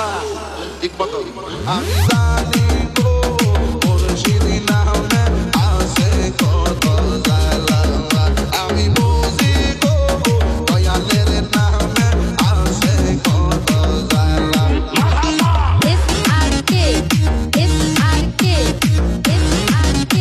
আচ্ছা ঠিক মতো আমি জানি গো মুর্শিদি নামে আছে কত জ্বালা আমি বুঝি গো দয়ালের নামে আছে কত জ্বালা SRK SRK SRK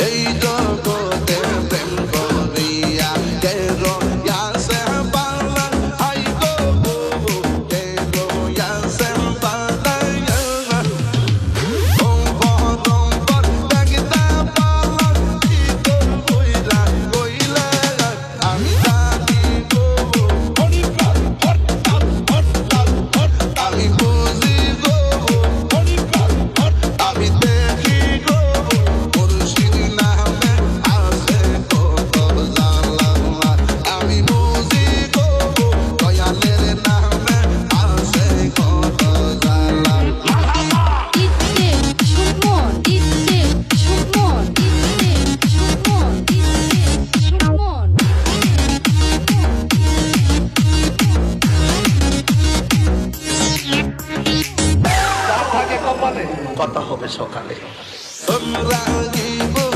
এই জগতে প্রেম করিয়া কে রয়াছে পালান হাই গো কে রয়াছে পালান কম্পর দেখতে পালান কি কইরা কইলা আমি জানি গো আমি বুঝি গো আমি দেখি গো মুর্শিদি নামে আছে কত জ্বালা আমি বুঝি গো দয়ালের নামে আছে কত জ্বালা ইচ্ছে সুমন ইচ্ছে সুমন ইচ্ছে সুমন ইচ্ছে সুমন থাকে কপালে কথা হবে সকালে তোমরা জীবন